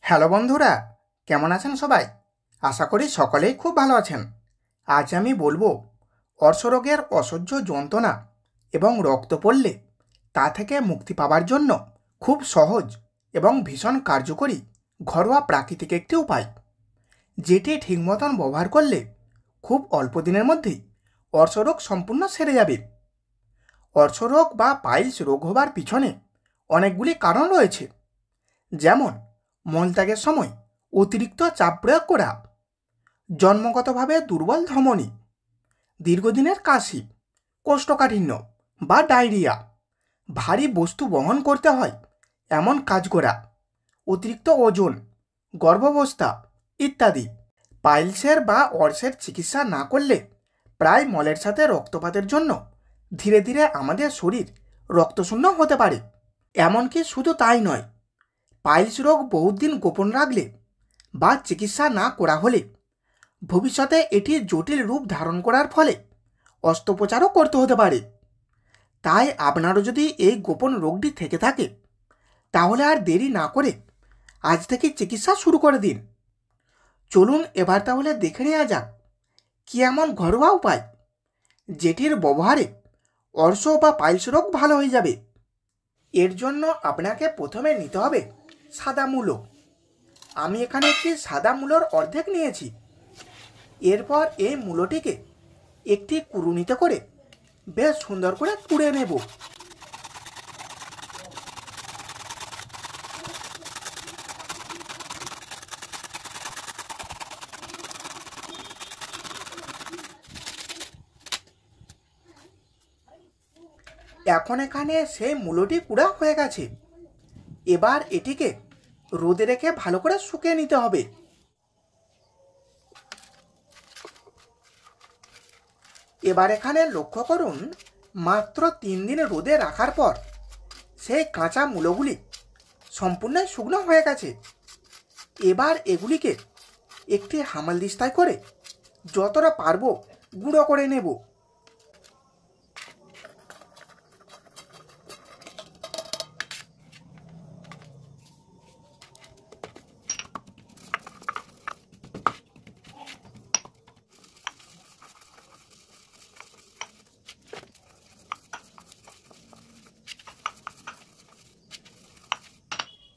Hello বন্ধুরা, কেমন আছেন সবাই? আশা করি সকলেই খুব ভালো আছেন। আজ আমি বলবো অর্শরোগের অসহ্য যন্ত্রণা এবং রক্ত পড়লে তা থেকে মুক্তি পাওয়ার জন্য খুব সহজ এবং ভীষণ কার্যকরী ঘরোয়া প্রাকৃতিক একটি উপায়, যেটি ঠিক মতন ব্যবহার করলে খুব অল্প দিনের মধ্যেই অর্শরোগ সম্পূর্ণ সেরে যাবে। অর্শরোগ বা পাইলস রোগ হবার পিছনে অনেকগুলি কারণ রয়েছে, যেমন মলত্যাগের সময় অতিরিক্ত চাপ প্রয়োগ করা, জন্মগতভাবে দুর্বল ধমনী, দীর্ঘদিনের কাশি, কোষ্ঠকাঠিন্য বা ডায়রিয়া, ভারী বস্তু বহন করতে হয় এমন কাজ করা, অতিরিক্ত ওজন, গর্ভাবস্থা ইত্যাদি। পাইলসের বা অর্শের চিকিৎসা না করলে প্রায় মলের সাথে রক্তপাতের জন্য ধীরে ধীরে আমাদের শরীর রক্তশূন্য হতে পারে। এমনকি শুধু তাই নয়, পাইলস রোগ বহুদিন গোপন রাখলে বা চিকিৎসা না করা হলে ভবিষ্যতে এটি জটিল রূপ ধারণ করার ফলে অস্ত্রোপচারও করতে হতে পারে। তাই আপনারও যদি এই গোপন রোগটি থেকে থাকে, তাহলে আর দেরি না করে আজ থেকে চিকিৎসা শুরু করে দিন। চলুন এবার তাহলে দেখে নেওয়া যাক কি এমন ঘরোয়া উপায় যেটির ব্যবহারে অর্শ বা পাইলস রোগ ভালো হয়ে যাবে। এর জন্য আপনাকে প্রথমে নিতে হবে সাদা মূলো। আমি এখানে একটি সাদা মূলোর অর্ধেক নিয়েছি। এরপর এই মূলোটিকে একটি কুড়ুনিতে করে বেশ সুন্দর করে কুড়ে নেব। এখন এখানে সেই মূলোটি কুড়া হয়ে গেছে। এবার এটিকে রোদে রেখে ভালো করে শুকিয়ে নিতে হবে। এবার এখানে লক্ষ্য করুন, মাত্র 3 দিন রোদে রাখার পর সেই কাঁচা মূলোগুলি সম্পূর্ণ শুকনো হয়ে গেছে। এবার এগুলিকে একটি হামালদিস্তায় করে যতটা পারবো গুঁড়ো করে নেব।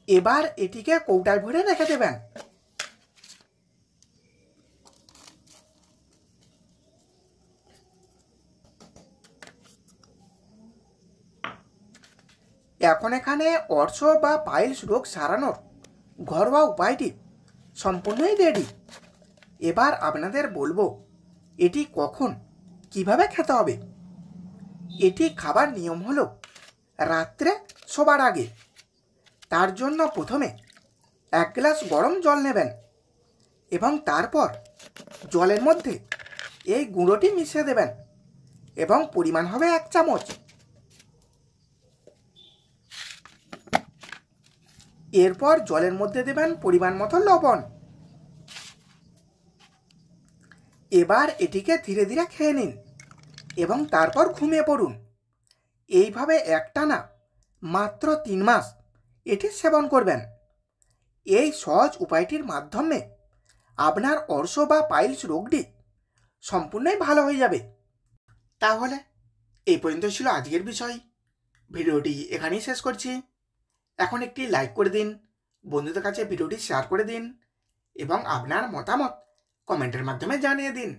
এবার এটিকে কৌটায় ভরে রেখে দেবেন। এখন এখানে অর্শ বা পাইলস রোগ সারানোর ঘরোয়া উপায়টি সম্পূর্ণই রেডি। এবার আপনাদের বলবো এটি কখন কিভাবে খেতে হবে। এটি খাবার নিয়ম হলো রাত্রে শোবার আগে। তার জন্য প্রথমে 1 গ্লাস গরম জল নেবেন এবং তারপর জলের মধ্যে এই গুঁড়োটি মিশিয়ে দেবেন এবং পরিমাণ হবে 1 চামচ। এরপর জলের মধ্যে দেবেন পরিমাণ মতো লবণ। এবার এটিকে ধীরে ধীরে খেয়ে নিন এবং তারপর ঘুমিয়ে পড়ুন। এইভাবে একটানা মাত্র 3 মাস এটি সেবন করবেন। এই সহজ উপায়টির মাধ্যমে আপনার অর্শ বা পাইলস রোগটি সম্পূর্ণই ভালো হয়ে যাবে। তাহলে এই পর্যন্ত ছিল আজকের বিষয়। ভিডিওটি এখানেই শেষ করছি। এখন একটি লাইক করে দিন, বন্ধুদের কাছে ভিডিওটি শেয়ার করে দিন এবং আপনার মতামত কমেন্টের মাধ্যমে জানিয়ে দিন।